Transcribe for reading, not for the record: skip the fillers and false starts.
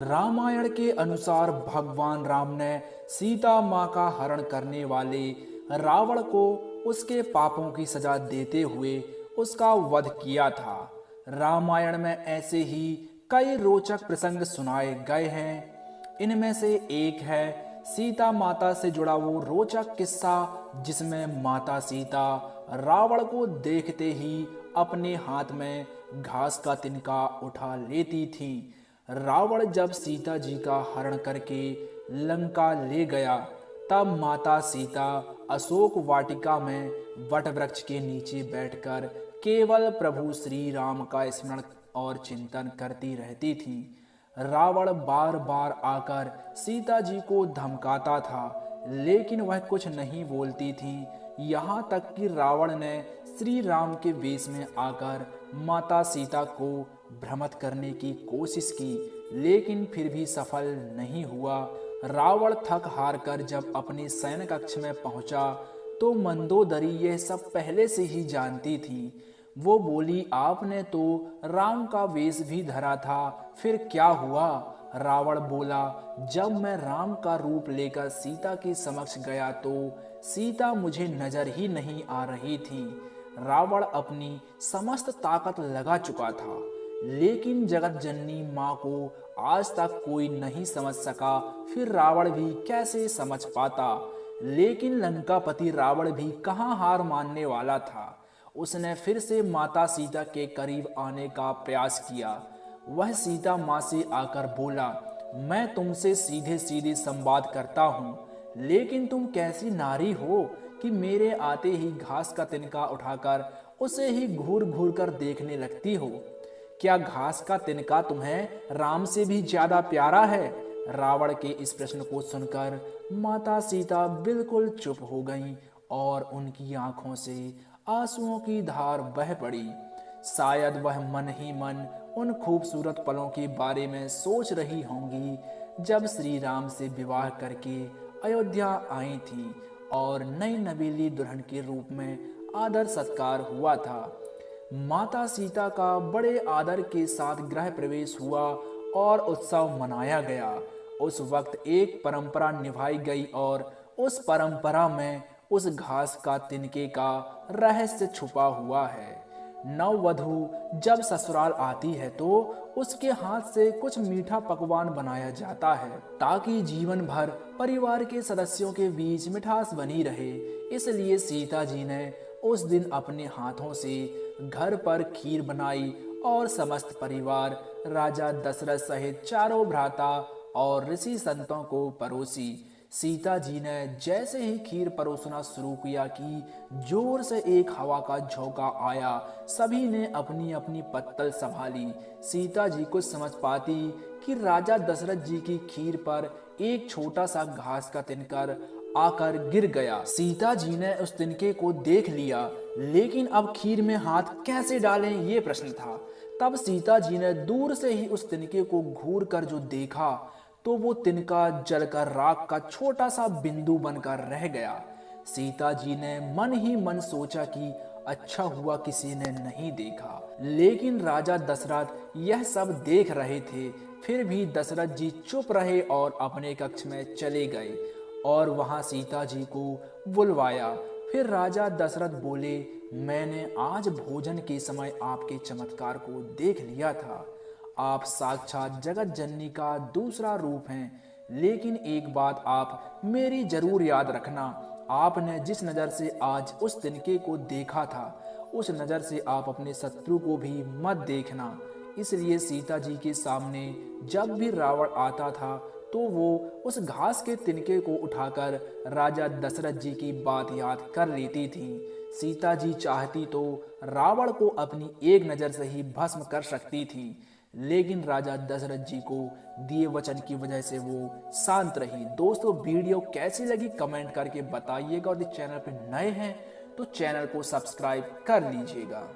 रामायण के अनुसार भगवान राम ने सीता माँ का हरण करने वाले रावण को उसके पापों की सजा देते हुए उसका वध किया था। रामायण में ऐसे ही कई रोचक प्रसंग सुनाए गए हैं। इनमें से एक है सीता माता से जुड़ा वो रोचक किस्सा जिसमें माता सीता रावण को देखते ही अपने हाथ में घास का तिनका उठा लेती थी। रावण जब सीता जी का हरण करके लंका ले गया तब माता सीता अशोक वाटिका में वट वृक्ष के नीचे बैठकर केवल प्रभु श्री राम का स्मरण और चिंतन करती रहती थी। रावण बार बार आकर सीता जी को धमकाता था, लेकिन वह कुछ नहीं बोलती थी। यहाँ तक कि रावण ने श्री राम के वेश में आकर माता सीता को भ्रमित करने की कोशिश की, लेकिन फिर भी सफल नहीं हुआ। रावण थक हार कर जब अपने सैन्य कक्ष में पहुंचा तो मंदोदरी यह सब पहले से ही जानती थी। वो बोली, आपने तो राम का वेश भी धरा था, फिर क्या हुआ? रावण बोला, जब मैं राम का रूप लेकर सीता के समक्ष गया तो सीता मुझे नजर ही नहीं आ रही थी। रावण अपनी समस्त ताकत लगा चुका था, लेकिन जगत जननी माँ को आज तक कोई नहीं समझ सका, फिर रावण भी कैसे समझ पाता। लेकिन लंकापति रावण भी कहाँ हार मानने वाला था। उसने फिर से माता सीता के करीब आने का प्रयास किया। वह सीता माँ से आकर बोला, मैं तुमसे सीधे सीधे संवाद करता हूँ, लेकिन तुम कैसी नारी हो कि मेरे आते ही घास का तिनका उठाकर उसे ही घूर घूर कर देखने लगती हो। क्या घास का तिनका तुम्हें राम से भी ज्यादा प्यारा है? रावण के इस प्रश्न को सुनकर माता सीता बिल्कुल चुप हो गईं और उनकी आंखों से आंसुओं की धार बह पड़ी। शायद वह मन ही मन उन खूबसूरत पलों के बारे में सोच रही होंगी जब श्री राम से विवाह करके अयोध्या आई थी और नई नवेली दुल्हन के रूप में आदर सत्कार हुआ था। माता सीता का बड़े आदर के साथ गृह प्रवेश हुआ और उत्सव मनाया गया। उस वक्त एक परंपरा निभाई गई और उस परंपरा में उस घास का तिनके का रहस्य छुपा हुआ है। नववधु जब ससुराल आती है तो उसके हाथ से कुछ मीठा पकवान बनाया जाता है ताकि जीवन भर परिवार के सदस्यों के बीच मिठास बनी रहे। इसलिए सीता जी ने उस दिन अपने हाथों से घर पर खीर बनाई और समस्त परिवार, राजा दशरथ सहित चारों भ्राता और ऋषि संतों को परोसी। सीता जी ने जैसे ही खीर परोसना शुरू किया कि जोर से एक हवा का झोंका आया। सभी ने अपनी अपनी पत्तल संभाली। सीता जी को समझ पाती कि राजा दशरथ जी की खीर पर एक छोटा सा घास का तिनकर आकर गिर गया। सीता जी ने उस तिनके को देख लिया, लेकिन अब खीर में हाथ कैसे डालें ये प्रश्न था। तब सीता जी ने दूर से ही उस तिनके को घूर कर जो देखा तो वो तिनका जलकर राख का छोटा सा बिंदु बनकर रह गया। सीता जी ने मन ही मन सोचा कि अच्छा हुआ किसी ने नहीं देखा। लेकिन राजा दशरथ यह सब देख रहे थे। फिर भी दशरथ जी चुप रहे और अपने कक्ष में चले गए और वहां सीता जी को बुलवाया। फिर राजा दशरथ बोले, मैंने आज भोजन के समय आपके चमत्कार को देख लिया था। आप साक्षात जगत जननी का दूसरा रूप हैं, लेकिन एक बात आप मेरी जरूर याद रखना। आपने जिस नज़र से आज उस तिनके को देखा था, उस नज़र से आप अपने शत्रु को भी मत देखना। इसलिए सीता जी के सामने जब भी रावण आता था तो वो उस घास के तिनके को उठाकर राजा दशरथ जी की बात याद कर लेती थी। सीता जी चाहती तो रावण को अपनी एक नज़र से ही भस्म कर सकती थी, लेकिन राजा दशरथ जी को दिए वचन की वजह से वो शांत रही। दोस्तों, वीडियो कैसी लगी कमेंट करके बताइएगा और यदि चैनल पर नए हैं तो चैनल को सब्सक्राइब कर लीजिएगा।